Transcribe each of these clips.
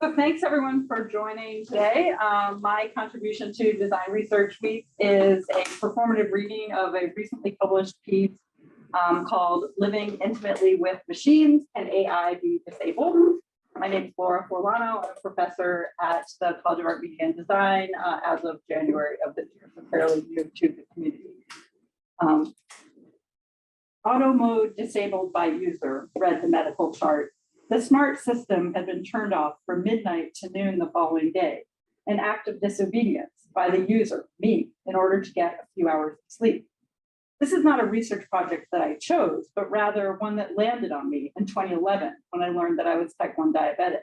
So thanks everyone for joining today. My contribution to Design Research Week is a performative reading of a recently published piece called Living Intimately with Machines, Can AI Be Disabled? My name is Laura Forlano. I'm a professor at the College of Art, Media, and Design as of January of this year, so fairly new to the community. Auto mode disabled by user, read the medical chart. The smart system had been turned off from midnight to noon the following day, an act of disobedience by the user, me, in order to get a few hours of sleep. This is not a research project that I chose, but rather one that landed on me in 2011 when I learned that I was type 1 diabetic.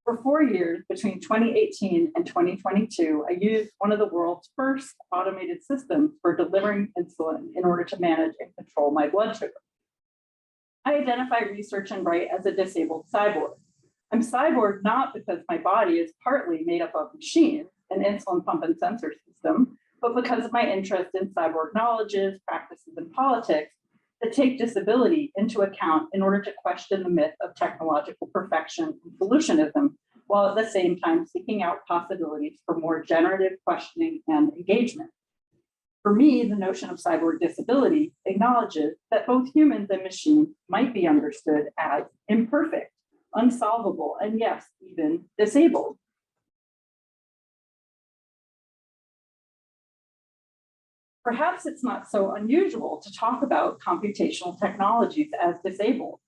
For 4 years, between 2018 and 2022, I used one of the world's first automated systems for delivering insulin in order to manage and control my blood sugar. I identify, research, and write as a disabled cyborg. I'm cyborg not because my body is partly made up of machines, an insulin pump and sensor system, but because of my interest in cyborg knowledges, practices, and politics that take disability into account in order to question the myth of technological perfection and solutionism, while at the same time seeking out possibilities for more generative questioning and engagement. For me, the notion of cyborg disability acknowledges that both humans and machines might be understood as imperfect, unsolvable, and yes, even disabled. Perhaps it's not so unusual to talk about computational technologies as disabled.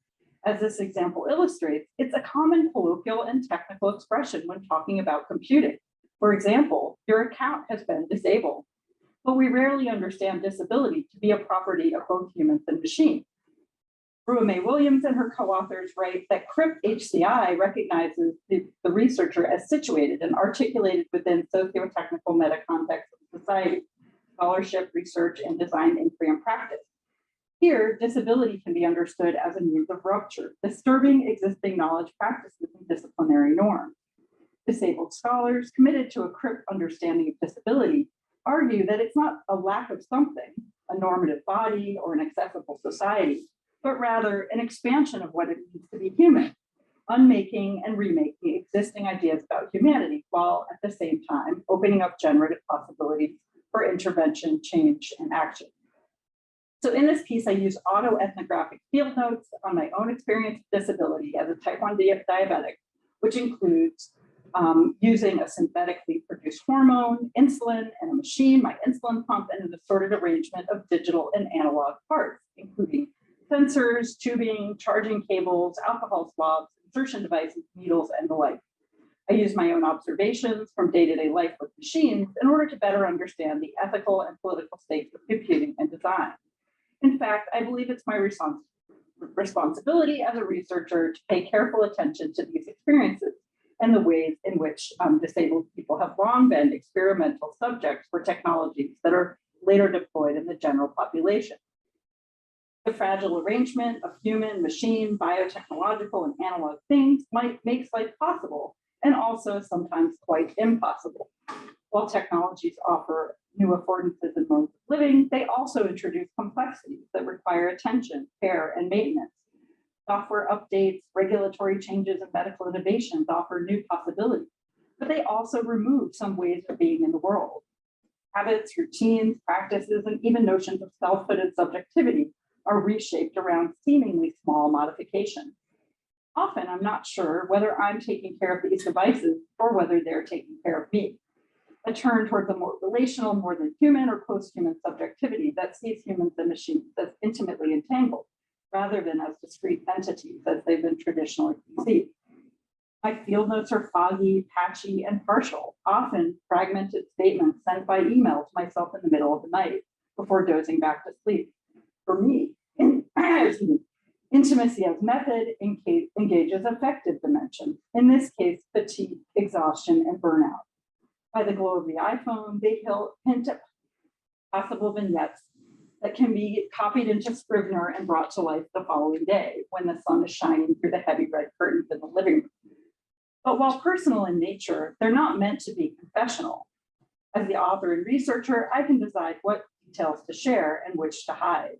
As this example illustrates, it's a common colloquial and technical expression when talking about computing. For example, your account has been disabled. But we rarely understand disability to be a property of both humans and machines. Rua Mae Williams and her co-authors write that CRIP HCI recognizes the researcher as situated and articulated within socio-technical meta-context of society, scholarship, research, and design inquiry and practice. Here, disability can be understood as a means of rupture, disturbing existing knowledge practices and disciplinary norms. Disabled scholars committed to a CRIP understanding of disability argue that it's not a lack of something, a normative body or an accessible society, but rather an expansion of what it means to be human, unmaking and remaking existing ideas about humanity, while at the same time opening up generative possibilities for intervention, change, and action. So in this piece, I use autoethnographic field notes on my own experience of disability as a type 1 diabetic, which includes using a synthetically produced hormone, insulin, and a machine, my insulin pump, and an assorted arrangement of digital and analog parts, including sensors, tubing, charging cables, alcohol swabs, insertion devices, needles, and the like. I use my own observations from day-to-day life with machines in order to better understand the ethical and political stakes of computing and design. In fact, I believe it's my responsibility as a researcher to pay careful attention to these experiences and the ways in which disabled people have long been experimental subjects for technologies that are later deployed in the general population. The fragile arrangement of human, machine, biotechnological, and analog things makes life possible, and also sometimes quite impossible. While technologies offer new affordances and modes of living, they also introduce complexities that require attention, care, and maintenance. Software updates, regulatory changes, and medical innovations offer new possibilities, but they also remove some ways of being in the world. Habits, routines, practices, and even notions of selfhood and subjectivity are reshaped around seemingly small modifications. Often, I'm not sure whether I'm taking care of these devices or whether they're taking care of me. A turn towards a more relational, more than human or post-human subjectivity that sees humans and machines as intimately entangled, rather than as discrete entities as they've been traditionally conceived. My field notes are foggy, patchy, and partial, often fragmented statements sent by email to myself in the middle of the night before dozing back to sleep. For me, intimacy as method engages affective dimensions, in this case, fatigue, exhaustion, and burnout. By the glow of the iPhone, they hint at possible vignettes that can be copied into Scrivener and brought to life the following day when the sun is shining through the heavy red curtains in the living room. But while personal in nature, they're not meant to be confessional. As the author and researcher, I can decide what details to share and which to hide.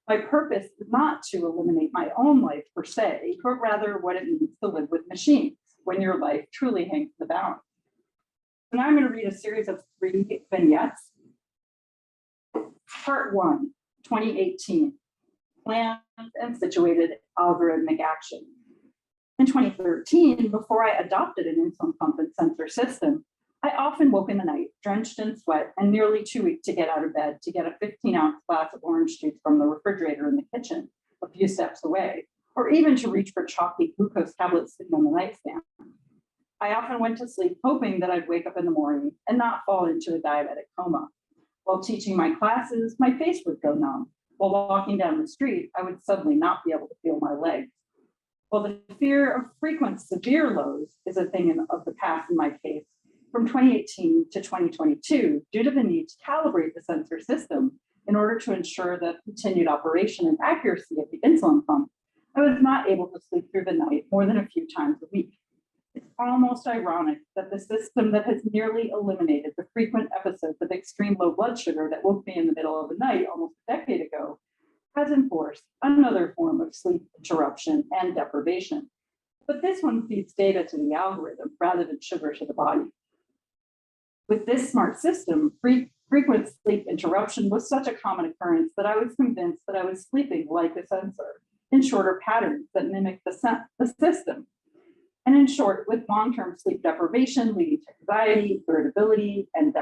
My purpose is not to eliminate my own life per se, but rather what it means to live with machines. when your life truly hangs in the balance. So now I'm going to read a series of 3 vignettes. Part 1, 2018, planned and situated algorithmic action. In 2013, before I adopted an insulin pump and sensor system, I often woke in the night, drenched in sweat and nearly too weak to get out of bed to get a 15-ounce glass of orange juice from the refrigerator in the kitchen a few steps away, or even to reach for chalky glucose tablets sitting on the nightstand. I often went to sleep hoping that I'd wake up in the morning and not fall into a diabetic coma. While teaching my classes, my face would go numb. While walking down the street, I would suddenly not be able to feel my legs. While the fear of frequent severe lows is a thing of the past in my case, from 2018 to 2022, due to the need to calibrate the sensor system in order to ensure the continued operation and accuracy of the insulin pump, I was not able to sleep through the night more than a few times a week. It's almost ironic that the system that has nearly eliminated the frequent episodes of extreme low blood sugar that woke me in the middle of the night almost a decade ago has enforced another form of sleep interruption and deprivation. But this one feeds data to the algorithm rather than sugar to the body. With this smart system, frequent sleep interruption was such a common occurrence that I was convinced that I was sleeping like a sensor in shorter patterns that mimic the system. And in short, with long-term sleep deprivation leading to anxiety, irritability, and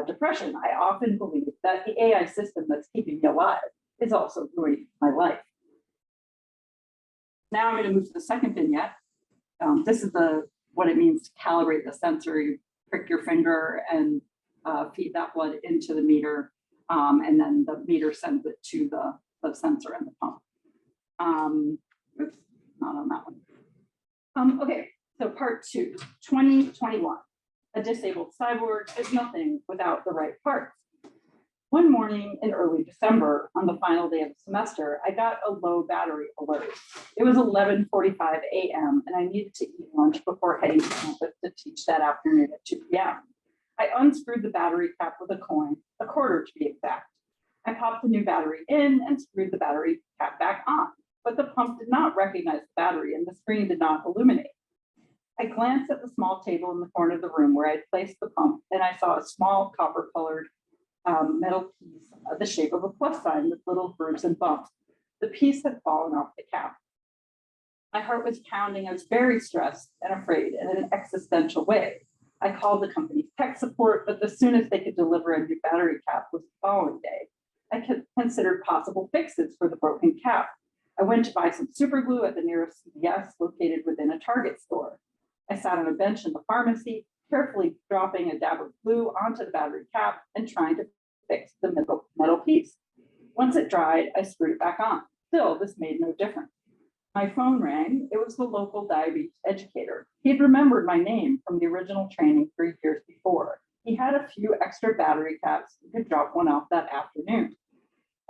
depression, I often believe that the AI system that's keeping me alive is also ruining my life. Now I'm going to move to the second vignette. This is what it means to calibrate the sensor. You prick your finger and feed that blood into the meter, and then the meter sends it to the sensor and the pump. Oops, not on that one. Okay, so part 2, 2021. A disabled cyborg is nothing without the right parts. One morning in early December, on the final day of the semester, I got a low battery alert. It was 11:45 a.m. and I needed to eat lunch before heading to campus to teach that afternoon at 2 p.m. I unscrewed the battery cap with a coin, a quarter to be exact. I popped the new battery in and screwed the battery cap back on, but the pump did not recognize the battery and the screen did not illuminate. I glanced at the small table in the corner of the room where I'd placed the pump, and I saw a small copper-colored metal piece of the shape of a plus sign with little grooves and bumps. The piece had fallen off the cap. My heart was pounding. I was very stressed and afraid in an existential way. I called the company's tech support, but the soonest they could deliver a new battery cap was the following day. I considered possible fixes for the broken cap. I went to buy some super glue at the nearest CVS located within a Target store. I sat on a bench in the pharmacy, carefully dropping a dab of glue onto the battery cap and trying to fix the metal piece. Once it dried, I screwed it back on. Still, this made no difference. My phone rang. It was the local diabetes educator. He'd remembered my name from the original training 3 years before. He had a few extra battery caps. He could drop one off that afternoon.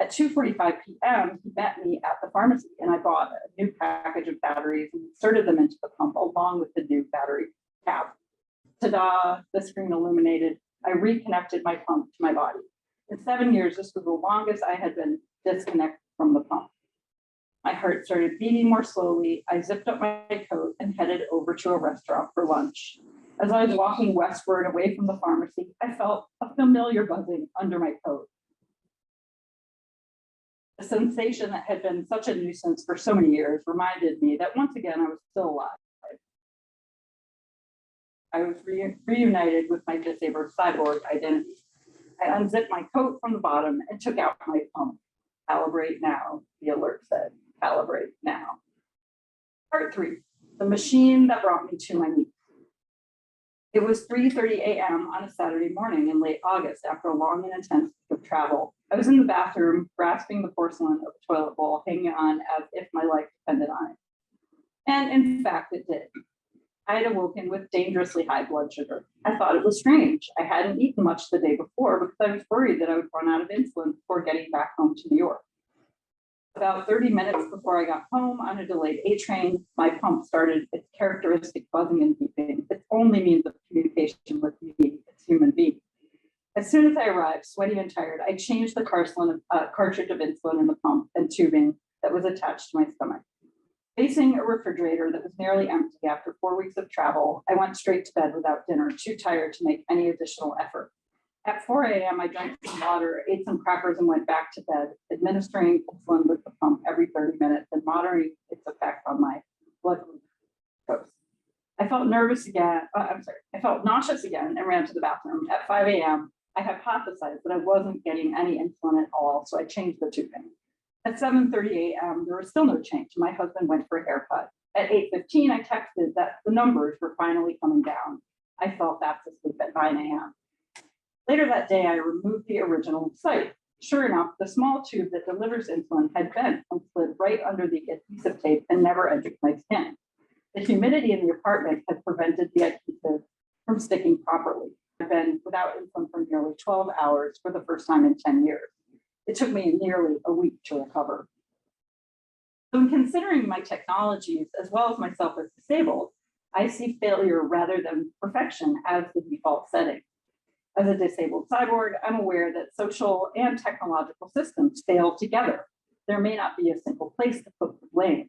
At 2:45 p.m., he met me at the pharmacy and I bought a new package of batteries and inserted them into the pump along with the new battery cap. Ta-da, the screen illuminated. I reconnected my pump to my body. In 7 years, this was the longest I had been disconnected from the pump. My heart started beating more slowly. I zipped up my coat and headed over to a restaurant for lunch. As I was walking westward away from the pharmacy, I felt a familiar buzzing under my coat. The sensation that had been such a nuisance for so many years reminded me that once again I was still alive. I was reunited with my disabled cyborg identity. I unzipped my coat from the bottom and took out my pump. Calibrate now, the alert said. Calibrate now. Part 3, the machine that brought me to my knees. It was 3:30 a.m. on a Saturday morning in late August after a long and intense week of travel. I was in the bathroom, grasping the porcelain of a toilet bowl, hanging on as if my life depended on it. And in fact, it did. I had awoken with dangerously high blood sugar. I thought it was strange. I hadn't eaten much the day before because I was worried that I would run out of insulin before getting back home to New York. About 30 minutes before I got home on a delayed A train, my pump started its characteristic buzzing and beeping. Its only means of communication with me, its human being. As soon as I arrived, sweaty and tired, I changed the cartridge of insulin in the pump and tubing that was attached to my stomach. Facing a refrigerator that was nearly empty after 4 weeks of travel, I went straight to bed without dinner, too tired to make any additional effort. At 4 a.m., I drank some water, ate some crackers, and went back to bed, administering insulin with the pump every 30 minutes and monitoring its effect on my blood glucose. I felt nervous again. I felt nauseous again and ran to the bathroom. At 5 a.m., I hypothesized that I wasn't getting any insulin at all, so I changed the tubing. At 7:30 a.m., there was still no change. My husband went for a haircut. At 8:15, I texted that the numbers were finally coming down. I fell fast asleep at 9 a.m. Later that day, I removed the original site. Sure enough, the small tube that delivers insulin had bent and slid right under the adhesive tape and never entered my skin. The humidity in the apartment had prevented the adhesive from sticking properly. I've been without insulin for nearly 12 hours for the first time in 10 years. It took me nearly a week to recover. So in considering my technologies as well as myself as disabled, I see failure rather than perfection as the default setting. As a disabled cyborg, I'm aware that social and technological systems fail together. There may not be a single place to put the blame.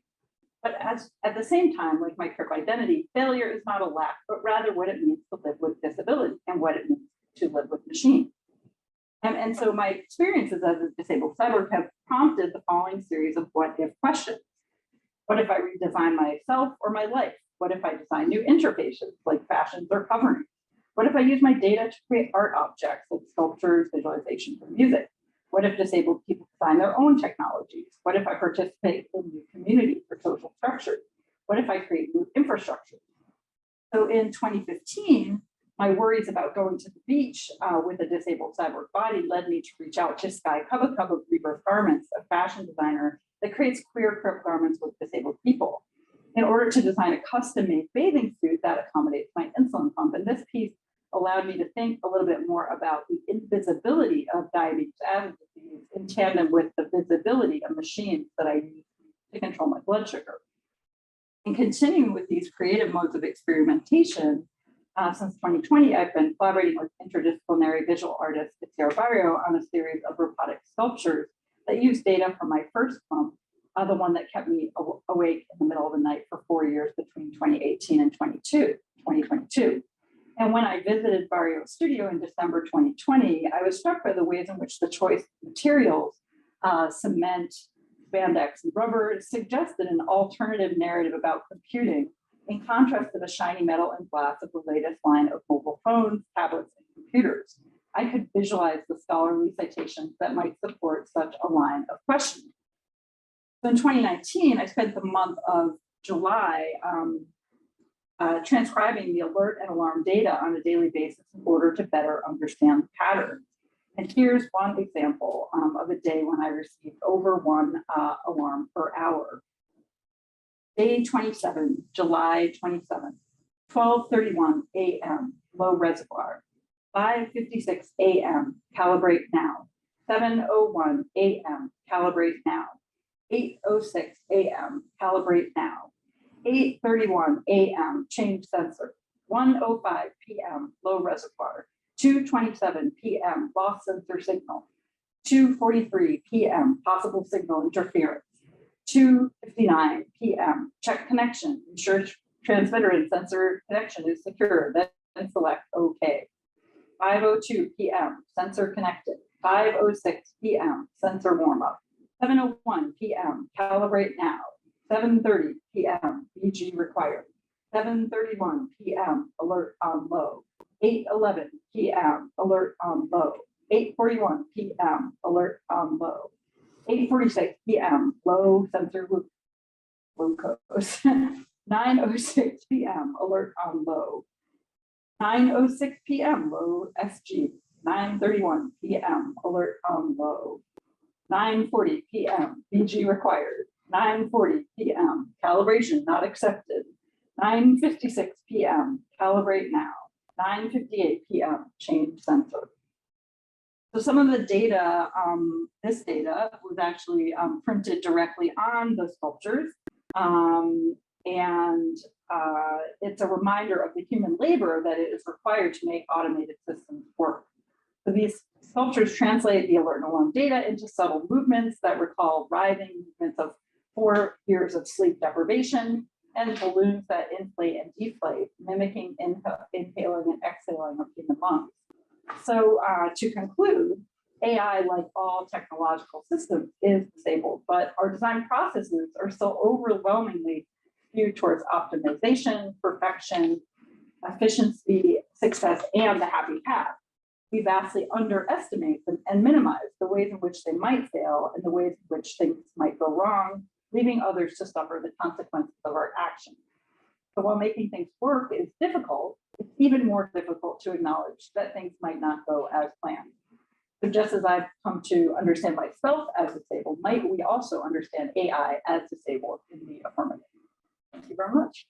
But at the same time, like my trip identity, failure is not a lack, but rather what it means to live with disability and what it means to live with machines. And so my experiences as a disabled cyborg have prompted the following series of what if questions. What if I redesign myself or my life? What if I design new interfaces like fashions or coverings? What if I use my data to create art objects like sculptures, visualizations, or music? What if disabled people design their own technologies? What if I participate in new communities or social structures? What if I create new infrastructure? So in 2015, my worries about going to the beach with a disabled cyborg body led me to reach out to Sky Cubba of Rebirth Garments, a fashion designer that creates queer crip garments with disabled people, in order to design a custom-made bathing suit that accommodates my insulin pump. And this piece allowed me to think a little bit more about the invisibility of diabetes as a disease in tandem with the visibility of machines that I use to control my blood sugar. And continuing with these creative modes of experimentation, since 2020, I've been collaborating with interdisciplinary visual artist Sarah Barrio on a series of robotic sculptures that use data from my first pump, the one that kept me awake in the middle of the night for 4 years between 2018 and 2022. And when I visited Barrio's studio in December 2020, I was struck by the ways in which the choice of materials, cement, spandex, and rubber, suggested an alternative narrative about computing, in contrast to the shiny metal and glass of the latest line of mobile phones, tablets, and computers. I could visualize the scholarly citations that might support such a line of questioning. So in 2019, I spent the month of July transcribing the alert and alarm data on a daily basis in order to better understand the patterns. And here's one example of a day when I received over one alarm per hour. Day 27, July 27th, 12:31 a.m., low reservoir. 5:56 a.m., calibrate now. 7:01 a.m., calibrate now. 8:06 a.m., calibrate now. 8:31 a.m., change sensor. 1:05 p.m., low reservoir. 2:27 p.m., lost sensor signal. 2:43 p.m., possible signal interference. 2:59 p.m., check connection, ensure transmitter and sensor connection is secure, then select OK. 5:02 p.m., sensor connected. 5:06 p.m., sensor warm up. 7:01 p.m., calibrate now. 7:30 p.m., BG required. 7:31 p.m., alert on low. 8:11 p.m., alert on low. 8:41 p.m., alert on low. 8:46 p.m., low sensor glucose. 9:06 p.m., alert on low. 9:06 p.m., low SG. 9:31 p.m., alert on low. 9:40 p.m., BG required. 9:40 p.m., calibration not accepted. 9:56 p.m., calibrate now. 9:58 p.m., change sensor. So some of the data, this data was actually printed directly on the sculptures. It's a reminder of the human labor that it is required to make automated systems work. So these sculptures translate the alert and alarm data into subtle movements that recall writhing movements of 4 years of sleep deprivation, and balloons that inflate and deflate, mimicking inhaling and exhaling of human lungs. So to conclude, AI, like all technological systems, is disabled, but our design processes are still overwhelmingly skewed towards optimization, perfection, efficiency, success, and the happy path. We vastly underestimate them and minimize the ways in which they might fail and the ways in which things might go wrong, leaving others to suffer the consequences of our actions. So while making things work is difficult, it's even more difficult to acknowledge that things might not go as planned. So just as I've come to understand myself as disabled, might we also understand AI as disabled in the affirmative? Thank you very much.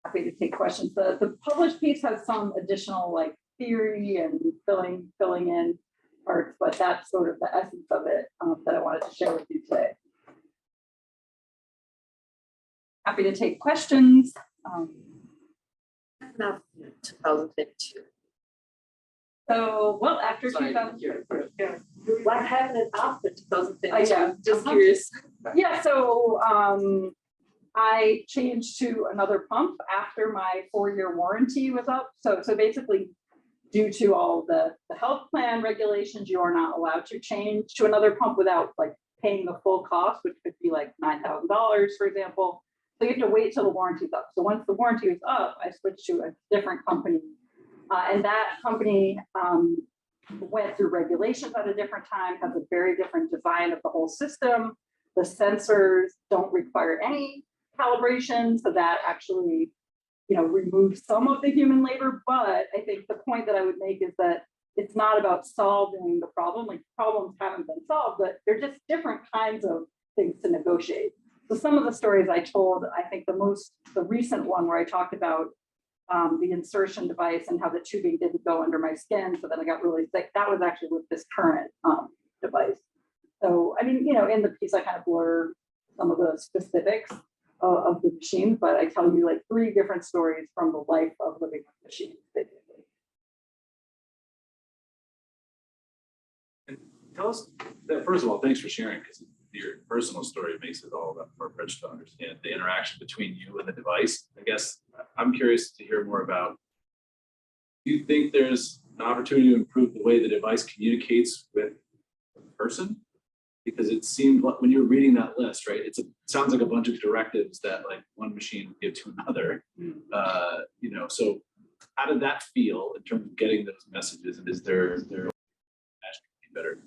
Happy to take questions. The published piece has some additional like theory and filling in parts, but that's sort of the essence of it that I wanted to share with you today. Happy to take questions. Not 2022. So, well, after 2022. What happened after 2022? Yeah. Just curious. Yeah, so I changed to another pump after my 4-year warranty was up. So basically, due to all the health plan regulations, you are not allowed to change to another pump without like paying the full cost, which could be like $9,000, for example. So you have to wait till the warranty's up. So once the warranty was up, I switched to a different company. And that company went through regulations at a different time, has a very different design of the whole system. The sensors don't require any calibration, so that actually, removes some of the human labor. But I think the point that I would make is that it's not about solving the problem. Like problems haven't been solved, but they're just different kinds of things to negotiate. So some of the stories I told, I think the recent one where I talked about the insertion device and how the tubing didn't go under my skin, so then I got really sick. That was actually with this current device. So, I mean, in the piece, I kind of blur some of the specifics of the machine, but I tell you like 3 different stories from the life of living with machines, basically. And tell us that, first of all, thanks for sharing, because your personal story makes it all that more rich to understand the interaction between you and the device. I guess I'm curious to hear more about, do you think there's an opportunity to improve the way the device communicates with the person? Because it seemed like when you're reading that list, right, it sounds like a bunch of directives that like one machine would give to another. So how did that feel in terms of getting those messages? And is there better?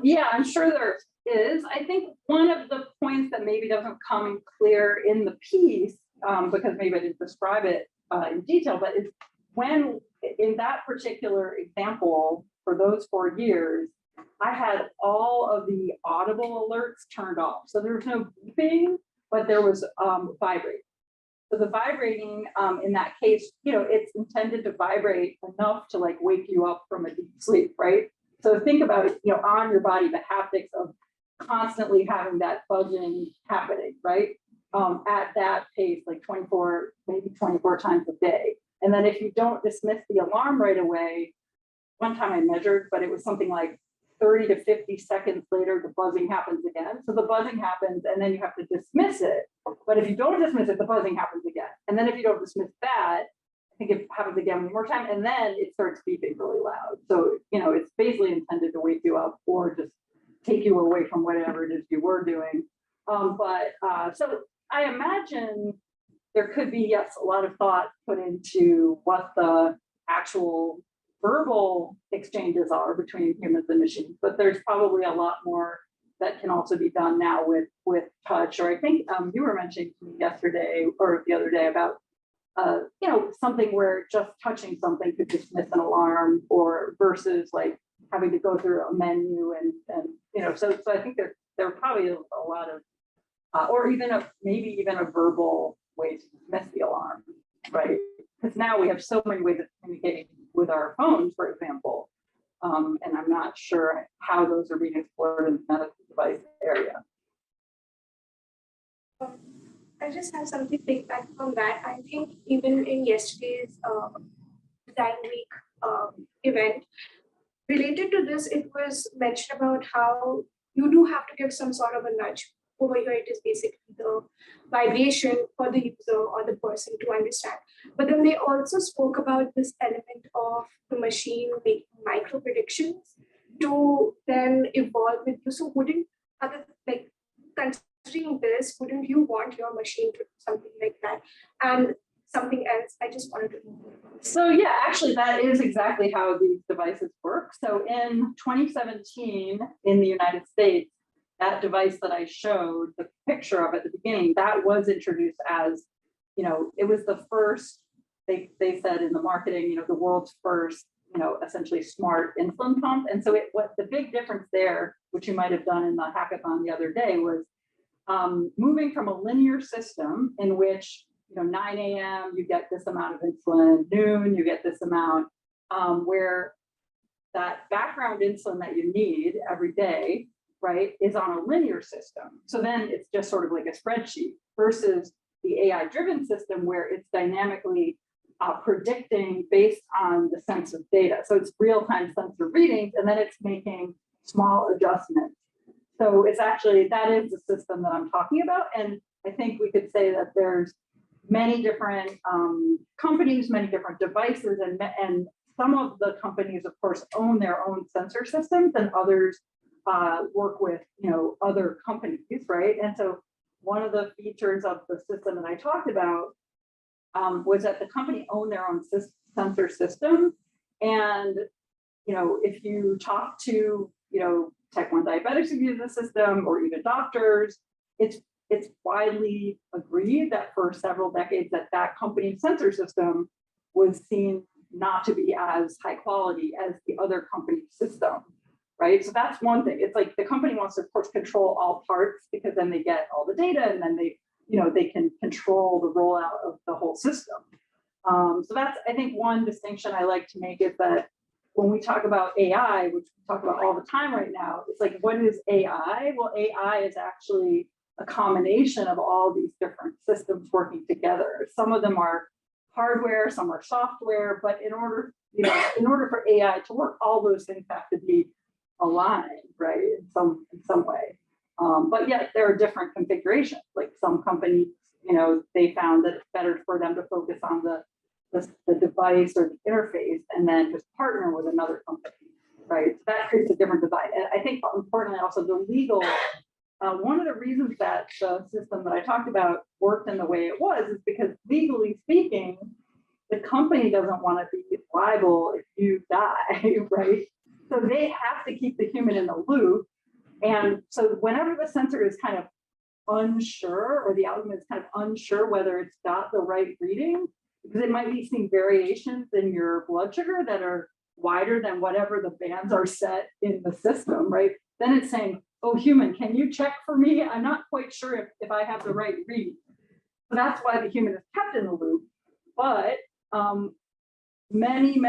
Yeah, I'm sure there is. I think one of the points that maybe doesn't come clear in the piece, because maybe I didn't describe it in detail, but is when in that particular example for those 4 years, I had all of the audible alerts turned off. So there was no beeping, but there was vibrating. So the vibrating in that case, it's intended to vibrate enough to like wake you up from a deep sleep, right? So think about it, on your body, the haptics of constantly having that buzzing happening, right? At that pace, like 24 times a day. And then if you don't dismiss the alarm right away, one time I measured, but it was something like 30 to 50 seconds later, the buzzing happens again. So the buzzing happens and then you have to dismiss it. But if you don't dismiss it, the buzzing happens again. And then if you don't dismiss that, I think it happens again one more time, and then it starts beeping really loud. So, it's basically intended to wake you up or just take you away from whatever it is you were doing. So I imagine there could be, yes, a lot of thought put into what the actual verbal exchanges are between humans and machines, but there's probably a lot more that can also be done now with touch. Or I think you were mentioning to me yesterday or the other day about something where just touching something could dismiss an alarm, or versus like having to go through a menu and so I think there probably is a lot of or even maybe even a verbal way to dismiss the alarm, right? Because now we have so many ways of communicating with our phones, for example, and I'm not sure how those are being explored in the medical device area. I just have something to pick back from that. I think even in yesterday's design week event. Related to this, it was mentioned about how you do have to give some sort of a nudge. Over here, it is basically the vibration for the user or the person to understand. But then they also spoke about this element of the machine making micro predictions to then evolve with you. So wouldn't other like considering this, wouldn't you want your machine to do something like that? And something else, I just wanted to know. So yeah, actually that is exactly how these devices work. So in 2017 in the United States, that device that I showed the picture of at the beginning, that was introduced as, it was the first, they said in the marketing, the world's first, essentially smart insulin pump. And so what the big difference there, which you might have done in the hackathon the other day, was moving from a linear system in which 9 a.m. you get this amount of insulin, noon you get this amount, where that background insulin that you need every day, right, is on a linear system. So then it's just sort of like a spreadsheet versus the AI-driven system where it's dynamically predicting based on the sensor data. So it's real-time sensor readings, and then it's making small adjustments. So it's actually, that is the system that I'm talking about. And I think we could say that there's many different companies, many different devices, and some of the companies, of course, own their own sensor systems, and others work with other companies, right? And so one of the features of the system that I talked about was that the company owned their own sensor system, and if you talk to type 1 diabetics who use the system, or even doctors, it's widely agreed that for several decades that company's sensor system was seen not to be as high quality as the other company's system, right? So that's one thing. It's like the company wants to, of course, control all parts because then they get all the data, and then they can control the rollout of the whole system. So that's, I think, one distinction I like to make is that when we talk about AI, which we talk about all the time right now, it's like, what is AI? Well, AI is actually a combination of all these different systems working together. Some of them are hardware, some are software, but in order for AI to work, all those things have to be aligned, right, in some way. But yet there are different configurations. Like some companies, they found that it's better for them to focus on the device or the interface and then just partner with another company, right? So that creates a different design. And I think importantly also the legal, one of the reasons that the system that I talked about worked in the way it was is because legally speaking, the company doesn't want to be liable if you die, right? So they have to keep the human in the loop. And so whenever the sensor is kind of unsure, or the algorithm is kind of unsure whether it's got the right reading, because it might be seeing variations in your blood sugar that are wider than whatever the bands are set in the system, right? Then it's saying, oh, human, can you check for me? I'm not quite sure if I have the right read. So that's why the human is kept in the loop. But many,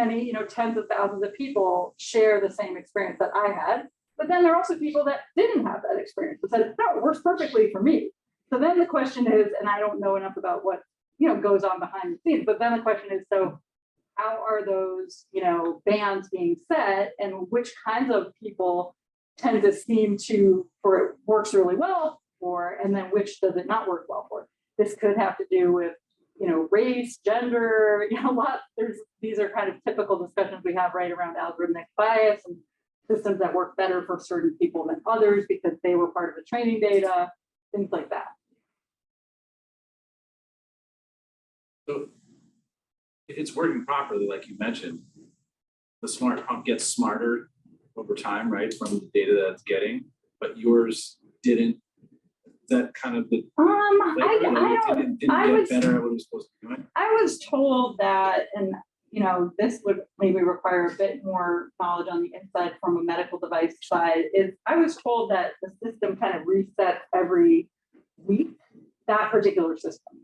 tens of thousands of people share the same experience that I had. But then there are also people that didn't have that experience and said, no, it works perfectly for me. So then the question is, and I don't know enough about what goes on behind the scenes, but then the question is, so how are those bands being set, and which kinds of people tend to seem to, for it works really well for, and then which does it not work well for? This could have to do with race, gender, these are kind of typical discussions we have right around algorithmic bias and systems that work better for certain people than others because they were part of the training data, things like that. So if it's working properly, like you mentioned, the smart pump gets smarter over time, right, from the data that it's getting, but yours didn't. Is that kind of the didn't get better at what it was supposed to be doing? I was told that, and this would maybe require a bit more knowledge on the inside from a medical device side, is I was told that the system kind of resets every week, that particular system.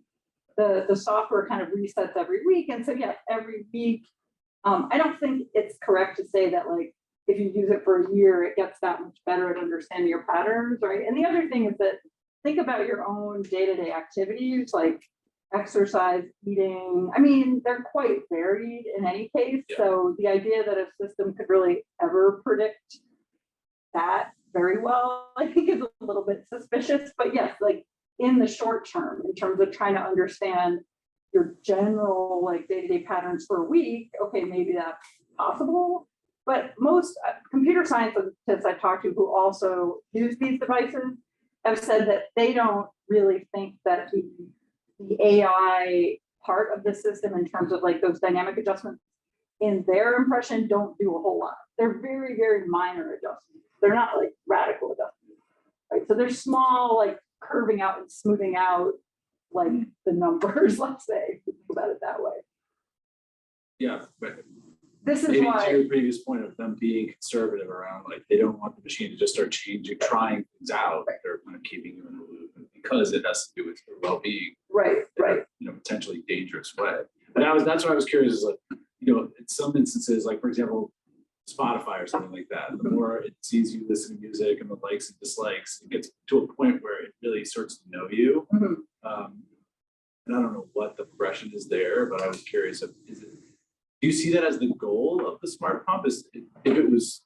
The software kind of resets every week. And so, yeah, every week, I don't think it's correct to say that, like, if you use it for a year, it gets that much better at understanding your patterns, right? And the other thing is that think about your own day-to-day activities. Like, exercise, eating. I mean, they're quite varied in any case. Yeah. So the idea that a system could really ever predict that very well, I think is a little bit suspicious. But yes, like in the short term, in terms of trying to understand your general like day-to-day patterns for a week, okay, maybe that's possible. But most computer scientists I talk to who also use these devices have said that they don't really think that the AI part of the system in terms of like those dynamic adjustments in their impression don't do a whole lot. They're very, very minor adjustments. They're not like radical adjustments, right? So they're small, like curving out and smoothing out like the numbers, let's say, think about it that way. Yeah, but This is maybe to why, your previous point of them being conservative around, like, they don't want the machine to just start trying things out. They're kind of keeping you in the loop, and because it has to do with your well-being, right, right. potentially dangerous way. And that's why I was curious, is like, in some instances, like for example, Spotify or something like that, the more it sees you listen to music and the likes and dislikes, it gets to a point where it really starts to know you. Mhm. And I don't know what the progression is there, but I was curious do you see that as the goal of the smart pump? Is if it was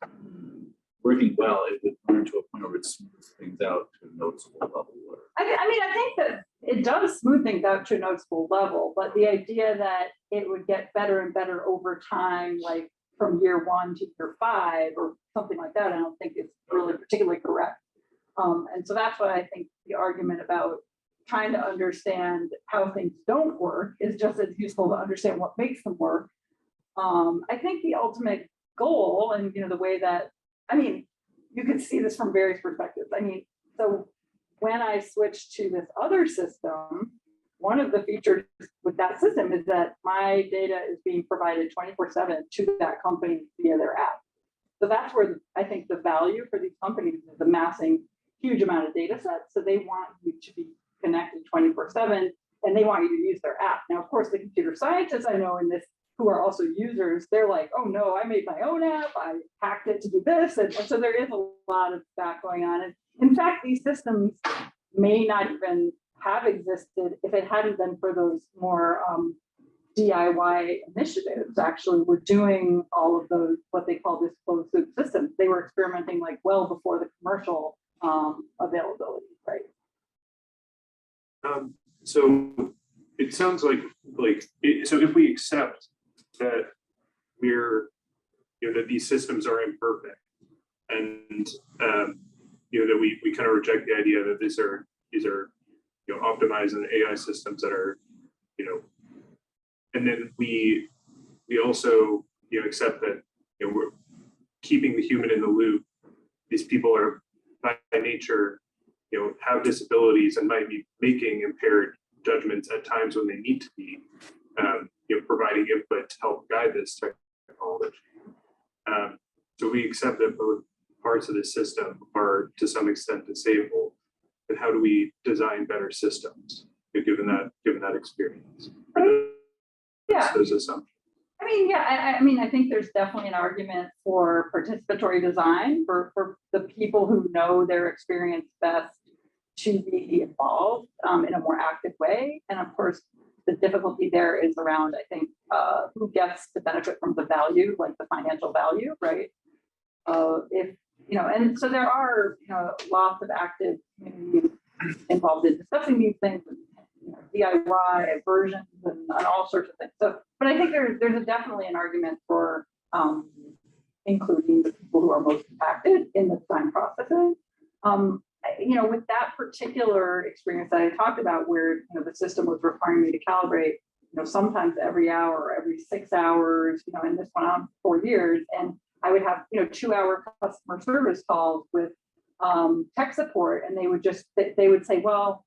working well, it would learn to a point where it smooths things out to a noticeable level? Or... I mean, I think that it does smooth things out to a noticeable level, but the idea that it would get better and better over time, like from year 1 to year 5 or something like that, I don't think is really particularly correct. And so that's why I think the argument about trying to understand how things don't work is just as useful to understand what makes them work. I think the ultimate goal, and the way that, I mean, you can see this from various perspectives. I mean, so when I switched to this other system, one of the features with that system is that my data is being provided 24/7 to that company via their app. So that's where I think the value for these companies is amassing huge amount of data sets. So they want you to be connected 24/7 and they want you to use their app. Now, of course, the computer scientists I know in this who are also users, they're like, oh no, I made my own app, I hacked it to do this. And so there is a lot of that going on. And in fact, these systems may not even have existed if it hadn't been for those more DIY initiatives. Actually, we're doing all of those, what they call this closed loop systems. They were experimenting like well before the commercial availability, right? So it sounds like so if we accept that that these systems are imperfect, and that we kind of reject the idea that these are optimized and AI systems that are and then we also accept that we're keeping the human in the loop. These people are by nature have disabilities and might be making impaired judgments at times when they need to be providing input to help guide this technology. So we accept that both parts of the system are to some extent disabled. And how do we design better systems given that experience? Yeah. Those assumptions. I mean, yeah, I think there's definitely an argument for participatory design for the people who know their experience best to be involved in a more active way. And of course, the difficulty there is around, I think, who gets to benefit from the value, like the financial value, right? And so there are, lots of active communities involved in discussing these things, DIY versions and all sorts of things. So, but I think there's definitely an argument for including the people who are most impacted in the design processes. With that particular experience that I talked about, where the system was requiring me to calibrate, sometimes every hour, or every 6 hours, and this went on for 4 years, and I would have 2-hour customer service calls with tech support, and they would say, well,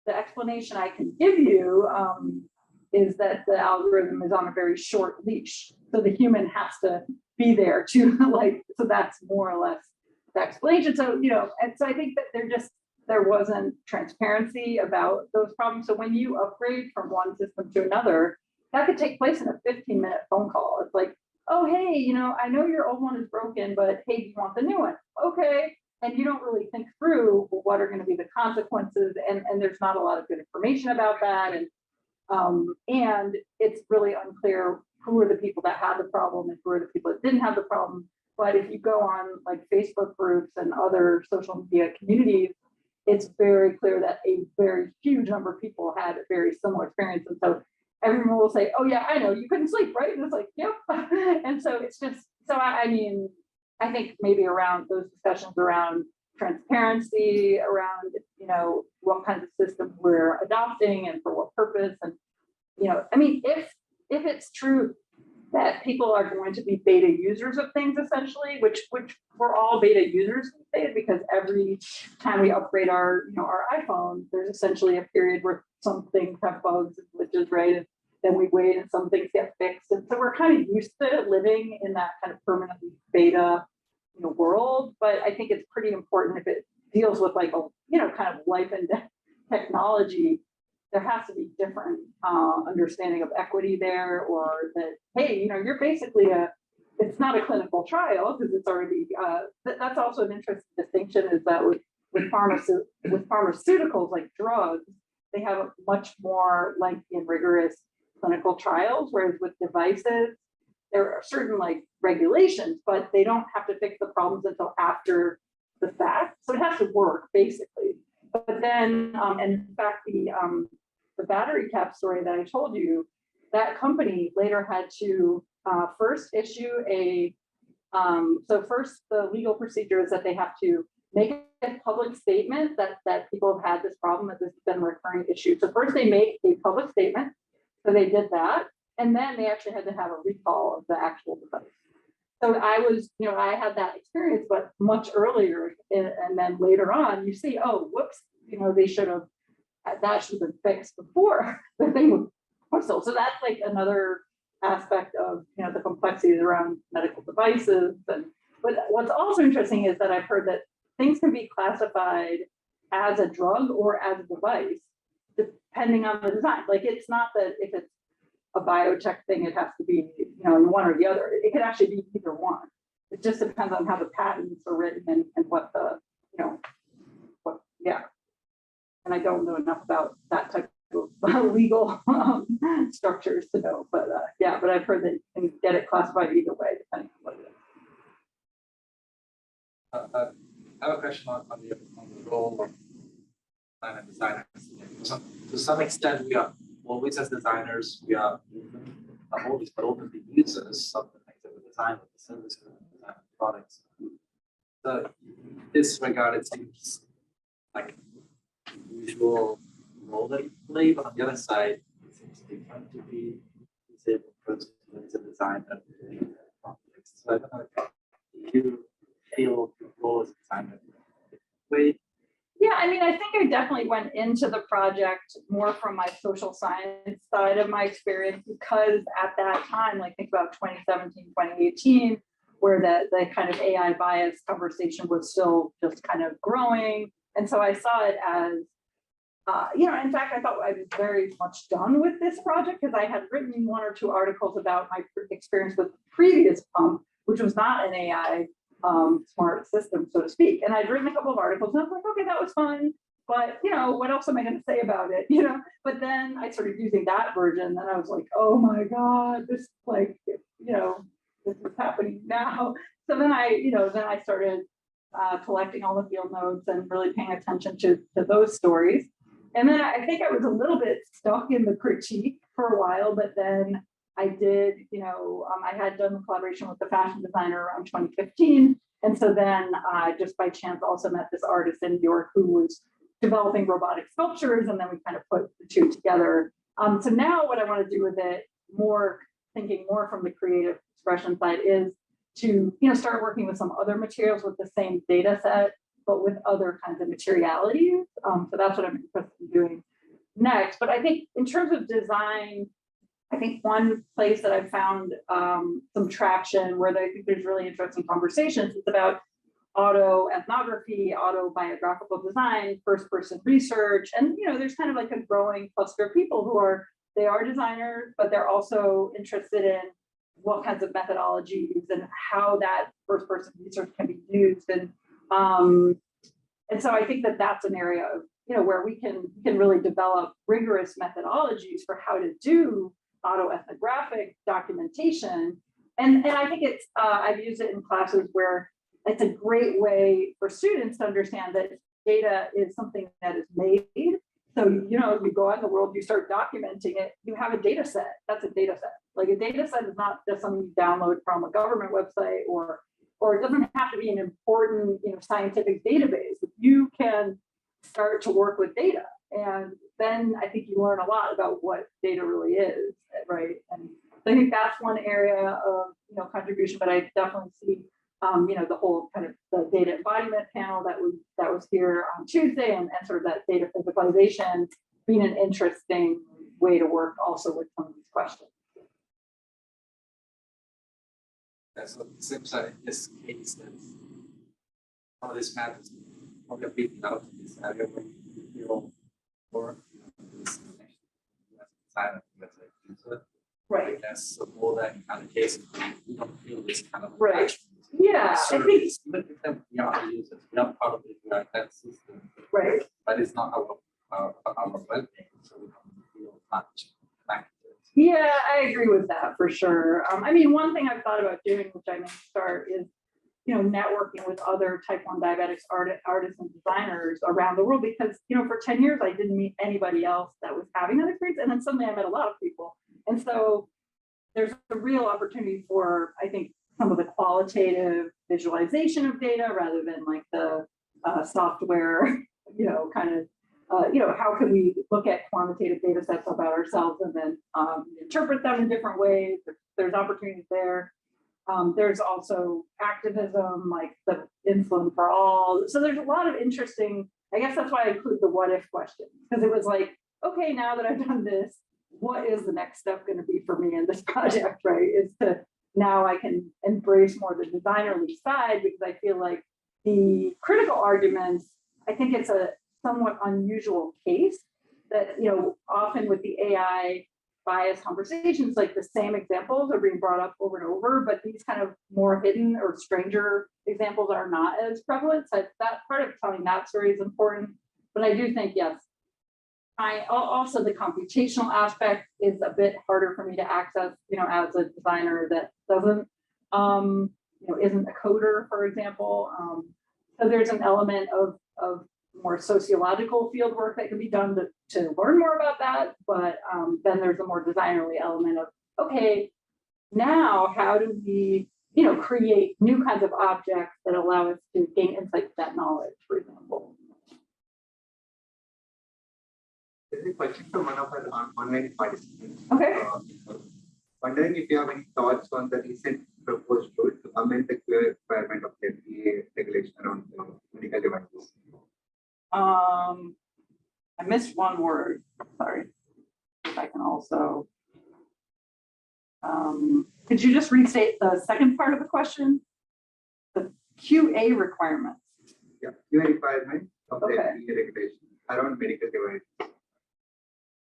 the explanation I can give you is that the algorithm is on a very short leash, so the human has to be there to so that's more or less the explanation. So and so I think that there wasn't transparency about those problems. So when you upgrade from one system to another, that could take place in a 15-minute phone call. It's like, oh, hey, I know your old one is broken, but hey, do you want the new one? Okay. And you don't really think through what are going to be the consequences. And there's not a lot of good information about that. And And it's really unclear who are the people that had the problem and who are the people that didn't have the problem. But if you go on like Facebook groups and other social media communities, it's very clear that a very huge number of people had a very similar experience. And so everyone will say, oh yeah, I know, you couldn't sleep, right? And it's like, yep. And so it's just, so I mean, I think maybe around those discussions around transparency, around, you know, what kinds of systems we're adopting and for what purpose. And, you know, I mean, if it's true that people are going to be beta users of things essentially, which we're all beta users these days, because every time we upgrade our, you know, our iPhone, there's essentially a period where some things have bugs and glitches, right? And then we wait and some things get fixed. And so we're kind of used to living in that kind of permanently beta, you know, world. But I think it's pretty important if it deals with like a, you know, kind of life and death technology, there has to be different understanding of equity there, or that, hey, you know, you're basically it's not a clinical trial because it's already, that's also an interesting distinction, is that with pharmaceuticals like drugs, they have a much more lengthy and rigorous clinical trials, whereas with devices, there are certain like regulations, but they don't have to fix the problems until after the fact. So it has to work basically. But then, and in fact, the battery cap story that I told you, that company later had to first issue a, so first the legal procedure is that they have to make a public statement that people have had this problem, that this has been a recurring issue. So first they make a public statement, so they did that, and then they actually had to have a recall of the actual device. So I was, you know, I had that experience, but much earlier, and then later on, you see, oh, whoops, you know, they should have, that should have been fixed before the thing was sold. So that's like another aspect of, you know, the complexities around medical devices. And but what's also interesting is that I've heard that things can be classified as a drug or as a device, depending on the design. Like it's not that if it's a biotech thing, it has to be, you know, in one or the other. It could actually be either one. It just depends on how the patents are written and what the, you know, what, yeah. And I don't know enough about that type of legal structures to know, but yeah, but I've heard that you can get it classified either way, depending on what it is. I have a question on the role of design and designers. So, to some extent, we are always as designers, we are not always, but open to users of the things that we design, of the services, and the design of products. So in this regard, it seems like usual role that you play, but on the other side, it seems different to be disabled person who is a designer complex. So I don't know if you feel your role as a designer. Wait. Yeah, I mean, I think I definitely went into the project more from my social science side of my experience, because at that time, like think about 2017, 2018, where the kind of AI bias conversation was still just kind of growing. And so I saw it as, you know, in fact, I thought I was very much done with this project because I had written 1 or 2 articles about my experience with the previous pump, which was not an AI smart system, so to speak. And I'd written a couple of articles and I was like, okay, that was fun, but you know, what else am I going to say about it? You know, but then I started using that version and I was like, oh my God, this like, you know, this is happening now. So then I started collecting all the field notes and really paying attention to those stories. And then I think I was a little bit stuck in the critique for a while, but then I did, you know, I had done the collaboration with the fashion designer around 2015. And so then I just by chance also met this artist in New York who was developing robotic sculptures. And then we kind of put the two together. So now what I want to do with it, thinking more from the creative expression side, is to, you know, start working with some other materials with the same data set, but with other kinds of materialities. So that's what I'm interested in doing next. But I think in terms of design, I think one place that I've found some traction where I think there's really interesting conversations is about autoethnography, autobiographical design, first-person research. And, you know, there's kind of like a growing cluster of people who they are designers, but they're also interested in what kinds of methodologies and how that first-person research can be used. And so I think that that's an area of where we can really develop rigorous methodologies for how to do autoethnographic documentation. And I think it's, I've used it in classes where it's a great way for students to understand that data is something that is made. So, you go out in the world, you start documenting it, you have a data set. That's a data set. Like a data set is not just something you download from a government website, or it doesn't have to be an important, scientific database. You can start to work with data, and then I think you learn a lot about what data really is, right? And so I think that's one area of contribution, but I definitely see the whole kind of the data embodiment panel that was here on Tuesday, and sort of that data physicalization being an interesting way to work also with some of these questions. That's what it seems like in this case that some of this math is probably a bit out in this area where you feel more this connection as a silent as a user. Right. That's more than other cases, we don't feel this kind of Right. attachment. Yeah, I think, Service, even if them, we are users, we are part of it, we are that system, right. but it's not our well-being, so we don't feel much connected. Yeah, I agree with that for sure. I mean, one thing I've thought about doing, which I may start, is networking with other type 1 diabetics, artists and designers around the world, because for 10 years I didn't meet anybody else that was having that experience, and then suddenly I met a lot of people, and so there's a real opportunity for, I think, some of the qualitative visualization of data rather than like the software, kind of. How can we look at quantitative data sets about ourselves and then interpret them in different ways? There's opportunities there. There's also activism, like the insulin for all. So there's a lot of interesting, I guess that's why I include the what if question, because it was like, okay, now that I've done this, what is the next step going to be for me in this project, right? Is to, now I can embrace more the designerly side, because I feel like the critical arguments, I think it's a somewhat unusual case that, often with the AI bias conversations, like the same examples are being brought up over and over, but these kind of more hidden or stranger examples are not as prevalent. So that part of telling that story is important. But I do think, yes, also the computational aspect is a bit harder for me to access, as a designer that doesn't, isn't a coder, for example. So there's an element of more sociological field work that can be done to learn more about that. But then there's a more designerly element of, okay, now how do we, create new kinds of objects that allow us to gain insight to that knowledge, for example. There's a question from one of our online participants. Okay. Wondering if you have any thoughts on the recent proposed rule to amend the clear requirement of the FDA regulation around medical devices. I missed one word. Sorry. If I can also. Could you just restate the second part of the question? The QA requirements. Yeah, QA requirement of the Okay. FDA regulation around medical devices.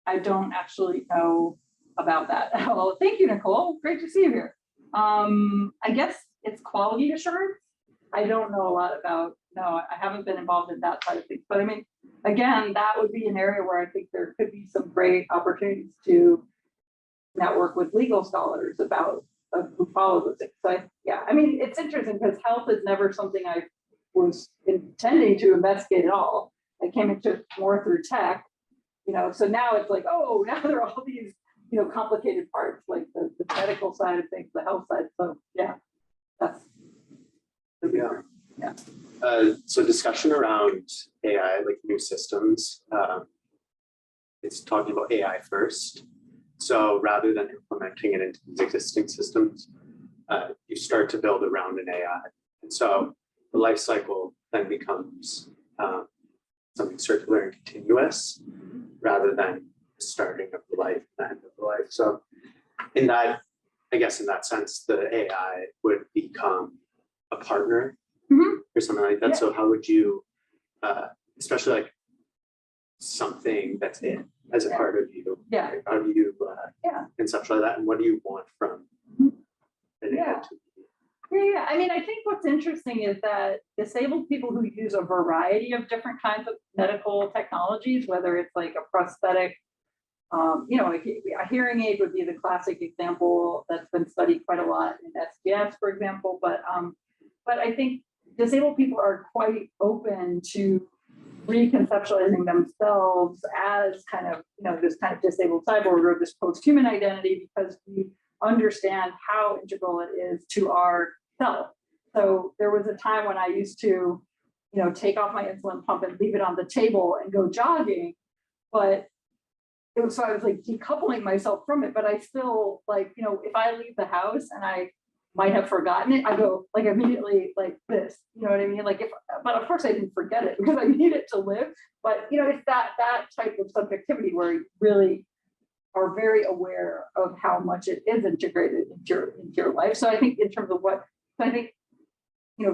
I don't actually know about that at all. Thank you, Nicole. Great to see you here. I guess it's quality assurance. I don't know a lot about, no, I haven't been involved in that side of things. But I mean, again, that would be an area where I think there could be some great opportunities to network with legal scholars about who follow those things. So yeah, I mean, it's interesting because health is never something I was intending to investigate at all. I came into it more through tech. So now it's like, oh, now there are all these, complicated parts, like the medical side of things, the health side. So yeah, that's. Yeah. So discussion around AI, like new systems, it's talking about AI first. So rather than implementing it into these existing systems, you start to build around an AI. And so the life cycle then becomes something circular and continuous rather than the starting of the life and the end of the life. So in that, I guess in that sense, the AI would become a partner or something like that. Yeah. So how would you, especially like something that's in as a part of you, Yeah. like how do you Yeah. conceptualize that, and what do you want from an Yeah. AI to be? Yeah, I mean, I think what's interesting is that disabled people who use a variety of different kinds of medical technologies, whether it's like a prosthetic, a hearing aid would be the classic example that's been studied quite a lot in STS, for example. But I think disabled people are quite open to reconceptualizing themselves as kind of, this kind of disabled cyborg or this post-human identity, because we understand how integral it is to our self. So there was a time when I used to, take off my insulin pump and leave it on the table and go jogging, but so I was like decoupling myself from it, but I still like, if I leave the house and I might have forgotten it, I go like immediately like this, you know what I mean? Like but of course I didn't forget it because I need it to live. But it's that type of subjectivity where you really are very aware of how much it is integrated into your life. So I think in terms of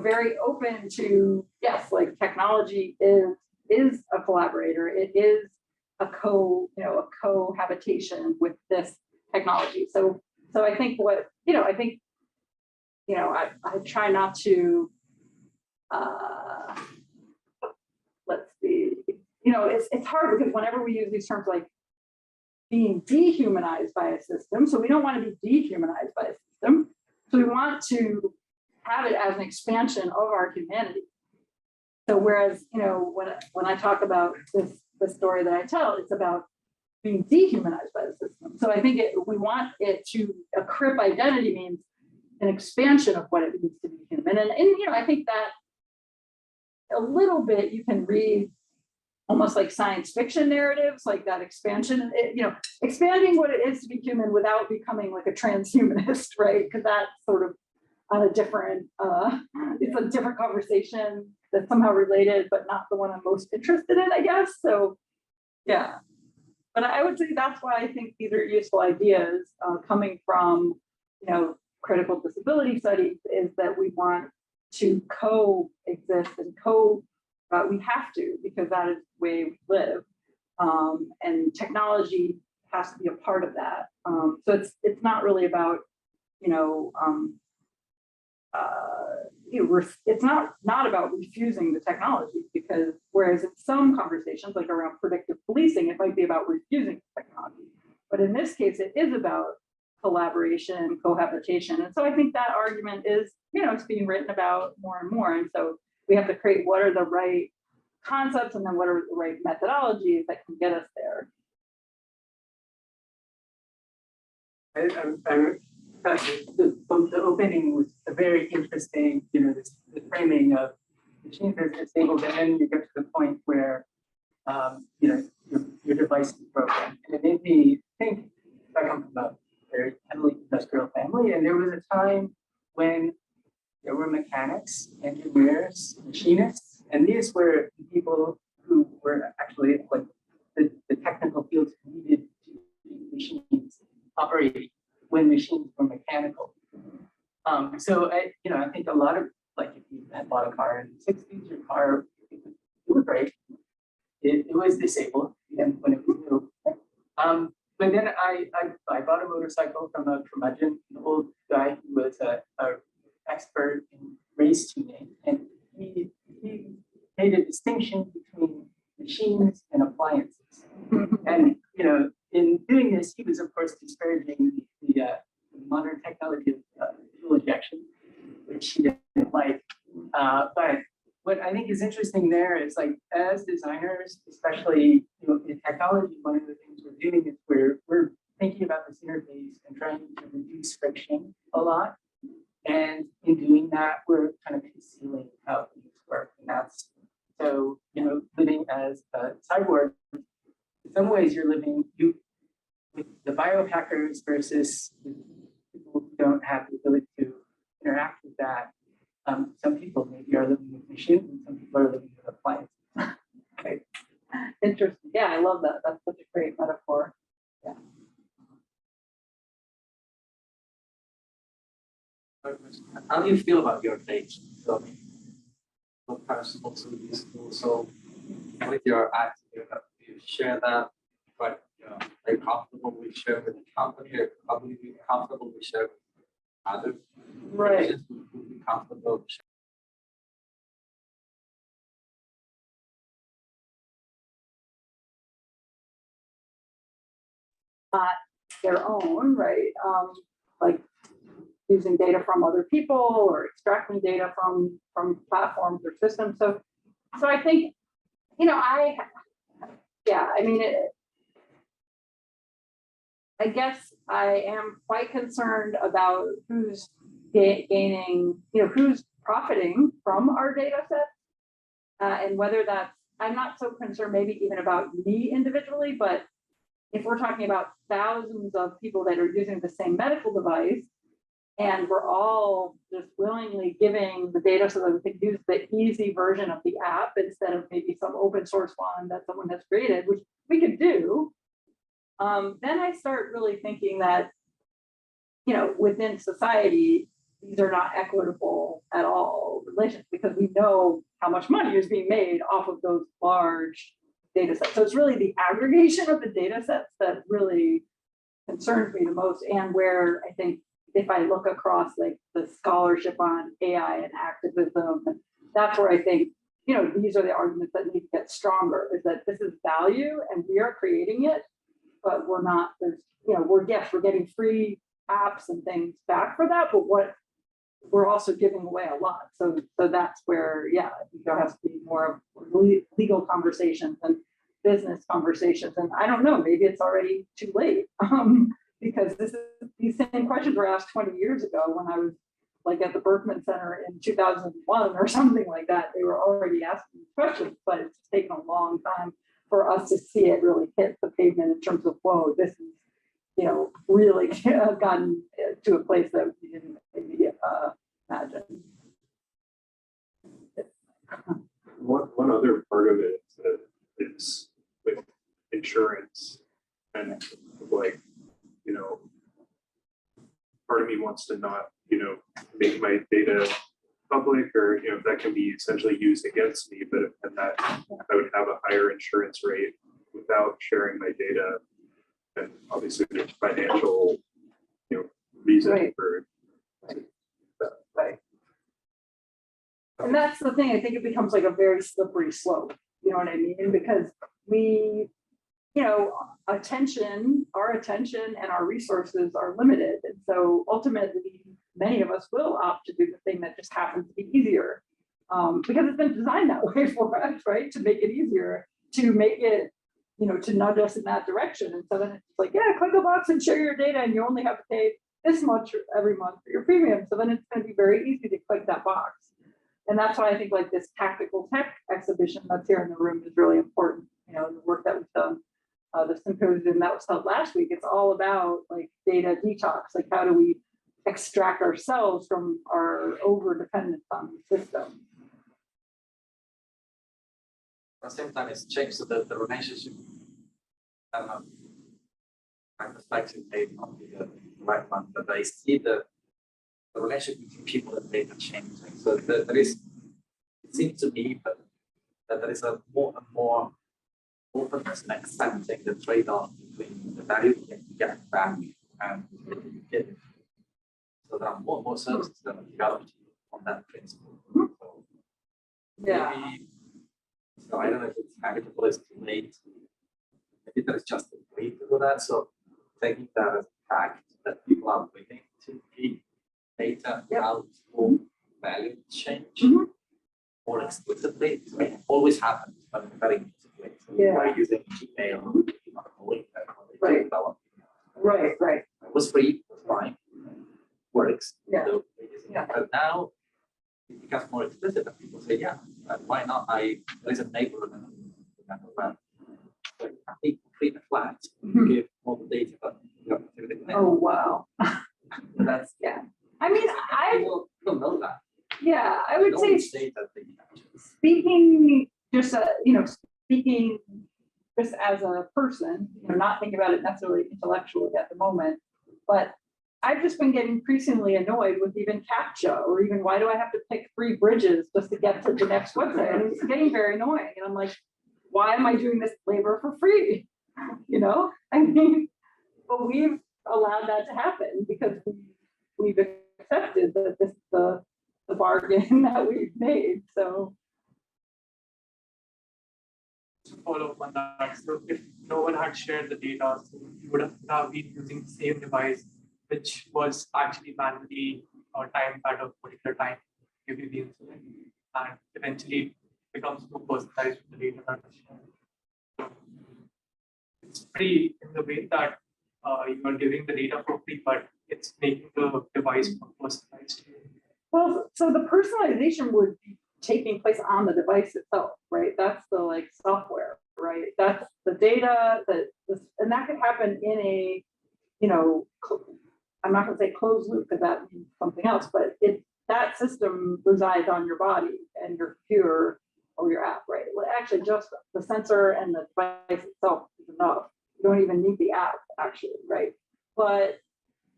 very open to, yes, like technology is a collaborator. It is a cohabitation with this technology. So I think I try not to, let's see, it's hard because whenever we use these terms like being dehumanized by a system, so we don't want to be dehumanized by a system. So we want to have it as an expansion of our humanity. So whereas, when I talk about the story that I tell, it's about being dehumanized by the system. So I think we want it to, a crip identity means an expansion of what it means to be human. And I think that a little bit you can read almost like science fiction narratives, like that expansion, expanding what it is to be human without becoming like a transhumanist, right? Because that's sort of on a different, it's a different conversation that's somehow related, but not the one I'm most interested in, I guess. So, yeah. But I would say that's why I think these are useful ideas coming from, critical disability studies, is that we want to coexist and we have to, because that is the way we live. And technology has to be a part of that. So it's not really about, it's not about refusing the technology, because whereas in some conversations, like around predictive policing, it might be about refusing the technology. But in this case, it is about collaboration, cohabitation. And so I think that argument is, it's being written about more and more. And so we have to create what are the right concepts and then what are the right methodologies that can get us there. The opening was a very interesting, the framing of machines as disabled, and then you get to the point where, your device is broken. And it made me think, I come from a very heavily industrial family, and there was a time when there were mechanics, engineers, machinists, and these were people who were actually like the technical fields needed to keep machines operating when machines were mechanical. So I think a lot of, like, if you had bought a car in the 60s, your car, it would break. It was disabled when it was new. But then I bought a motorcycle from a curmudgeon, an old guy who was a expert in race tuning, and he made a distinction between machines and appliances. And in doing this, he was of course disparaging the modern technology of fuel injection, which he didn't like. But what I think is interesting there is, like, as designers, especially in technology, one of the things we're doing is we're thinking about this interface and trying to reduce friction a lot. And in doing that, we're kind of concealing how things work. And that's so, living as a cyborg, in some ways you're living with the biohackers versus the people who don't have the ability to interact with that. Some people maybe are living with machines and some people are living with appliances. Okay. Interesting. Yeah, I love that. That's such a great metaphor. Yeah. How do you feel about your take? So personal to useful. So with your act, you share that, but very comfortable we share with the company, or probably be comfortable we share with other Right. patients would be comfortable. Their own, right? Like using data from other people or extracting data from platforms or systems. So I think, I mean, I guess I am quite concerned about who's gaining, who's profiting from our data sets, and whether that's, I'm not so concerned maybe even about me individually, but if we're talking about thousands of people that are using the same medical device, and we're all just willingly giving the data so that we can use the easy version of the app instead of maybe some open source one that someone has created, which we could do, then I start really thinking that, within society, these are not equitable at all relations, because we know how much money is being made off of those large data sets. So it's really the aggregation of the data sets that really concerns me the most, and where I think if I look across like the scholarship on AI and activism, that's where I think, these are the arguments that need to get stronger, is that this is value and we are creating it, but we're not, we're getting free apps and things back for that, but we're also giving away a lot. So that's where, I think there has to be more legal conversations and business conversations. And I don't know, maybe it's already too late, because these same questions were asked 20 years ago when I was like at the Berkman Center in 2001 or something like that. They were already asking questions, but it's taken a long time for us to see it really hit the pavement in terms of, whoa, this is, really gotten to a place that we didn't maybe imagine. One other part of it is with insurance, and like, part of me wants to not, make my data public, or that can be essentially used against me, but and that I would have a higher insurance rate without sharing my data. And obviously there's financial, reason Right. for that. Right. And that's the thing, I think it becomes like a very slippery slope, you know what I mean? Because we, our attention and our resources are limited. And so ultimately, many of us will opt to do the thing that just happens to be easier, because it's been designed that way for us, right? To make it easier, to make it, to nudge us in that direction. And so then it's like, click a box and share your data, and you only have to pay this much every month for your premium. So then it's going to be very easy to click that box. And that's why I think like this tactical tech exhibition that's here in the room is really important. The work that we've done, the symposium that was held last week, it's all about like data detox. Like, how do we extract ourselves from our over dependence on the system? At the same time, it's changed so that the relationship, I don't know, my perspective may not be the right one, but I see the relationship between people and data changing. So there is, it seems to me, but that there is a more and more openness and accepting the trade-off between the value you can get back and what you get. So there are more and more services that are developed on that principle. So maybe, so I don't know if it's inevitable, it's too late. Maybe there's just a way to do that. So taking that as a fact that people are willing to give data out for value change more explicitly. So it always happens, but in a very easy way. So by using Gmail, not knowing that how they develop. Right. It was free, it was fine, works. Yeah. So, but now it becomes more explicit, and people say, why not? There is a neighborhood and I create a flat, give all the data, but you have to do it. Oh wow. So that's I mean, people don't know that. I would say Data speaking just speaking just as a person, not thinking about it necessarily intellectually at the moment, but I've just been getting increasingly annoyed with even CAPTCHA, or even why do I have to pick 3 bridges just to get to the next website? And it's getting very annoying. And I'm like, why am I doing this labor for free? I mean, but we've allowed that to happen because we've accepted that this is the bargain that we've made. So To follow up on that, so if no one had shared the data, so you would have now been using the same device, which was actually manually timed at a particular time to give you the insulin, and eventually becomes more personalized with the data that is shared. So it's pretty in the way that you are giving the data for free, but it's making the device more personalized. well, so the personalization would be taking place on the device itself, right? That's the like software, right? That's the data and that could happen in a, I'm not going to say closed loop because that means something else, but that system resides on your body and your computer or your app, right? Well, actually, just the sensor and the device itself is enough. You don't even need the app, actually, right? But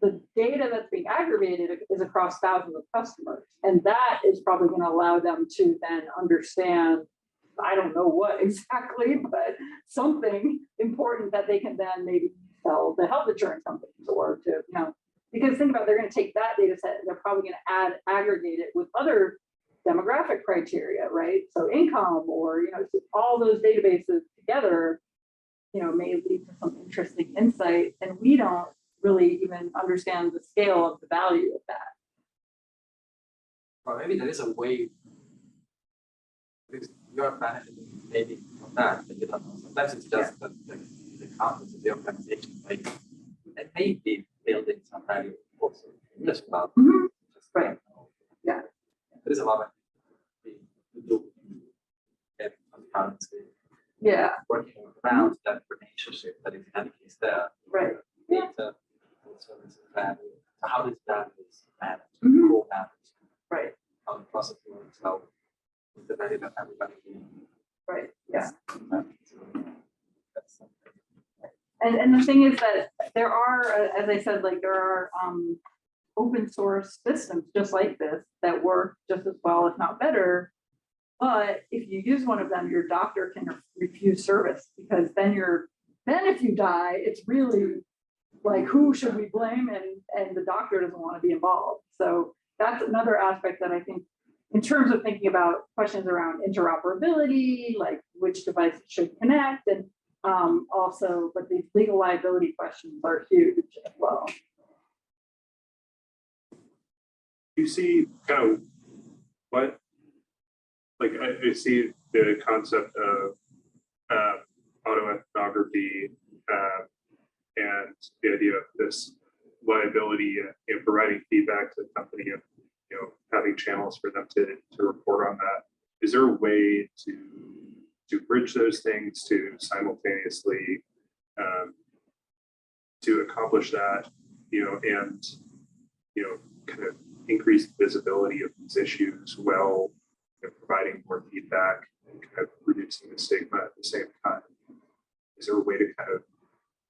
the data that's being aggregated is across thousands of customers. And that is probably going to allow them to then understand, I don't know what exactly, but something important that they can then maybe sell the health insurance companies or to, because think about it, they're going to take that data set and they're probably going to aggregate it with other demographic criteria, right? So income or, all those databases together, may lead to some interesting insight. And we don't really even understand the scale of the value of that. Or maybe there is a way, because you're benefiting maybe from that, but you don't know. Sometimes it's just the concept of the organization, like it may be building some value also in this cloud. Just Right. Yeah. There is a lot of things to do in transparency. Yeah. Working around that relationship that is in case there. Right. Data, services, value. So how does that is managed, co-managed? Right. How the process works, how the value that everybody needs. Right. Yeah. That's something. And the thing is that there are, as I said, like there are open source systems just like this that work just as well, if not better. But if you use one of them, your doctor can refuse service because then if you die, it's really like who should we blame, and the doctor doesn't want to be involved. So that's another aspect that I think in terms of thinking about questions around interoperability, like which devices should connect, and also, but these legal liability questions are huge as well. You see kind of what, like I see the concept of autoethnography and the idea of this liability and providing feedback to the company and having channels for them to report on that. Is there a way to bridge those things to simultaneously to accomplish that, and kind of increase visibility of these issues while providing more feedback and kind of reducing the stigma at the same time? Is there a way to kind of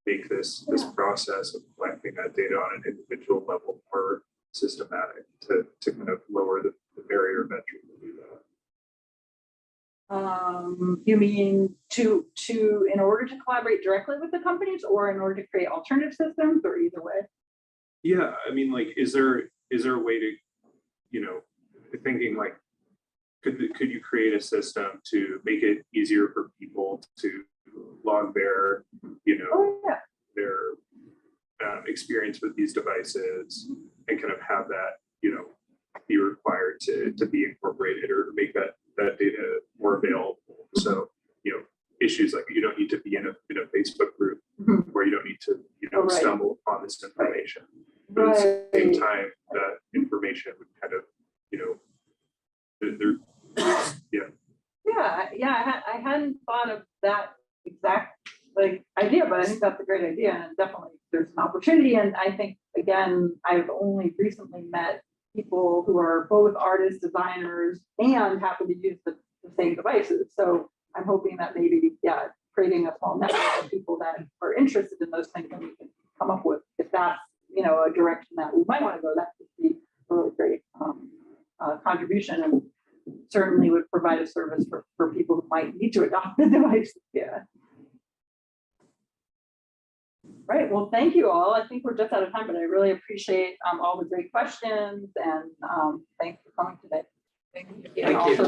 make this process of collecting that data on an individual level more systematic to kind of lower the barrier of entry to do that? You mean to in order to collaborate directly with the companies or in order to create alternative systems, or either way? Yeah, I mean, like, is there a way to, thinking like, could you create a system to make it easier for people to log their, their experience with these devices and kind of have that, be required to be incorporated or make that data more available. So, issues like you don't need to be in a Facebook group where you don't need to, stumble upon this information. But at the same time, that information would kind of, I hadn't thought of that exact idea, but I think that's a great idea, and definitely there's an opportunity. And I think again, I've only recently met people who are both artists, designers, and happen to use the same devices. So I'm hoping that maybe, creating a small network of people that are interested in those things, and we can come up with, if that's a direction that we might want to go, that would be a really great contribution, and certainly would provide a service for people who might need to adopt the device. Yeah. Right. right, well, thank you all. I think we're just out of time, but I really appreciate all the great questions and thanks for coming today. Thank you. And also-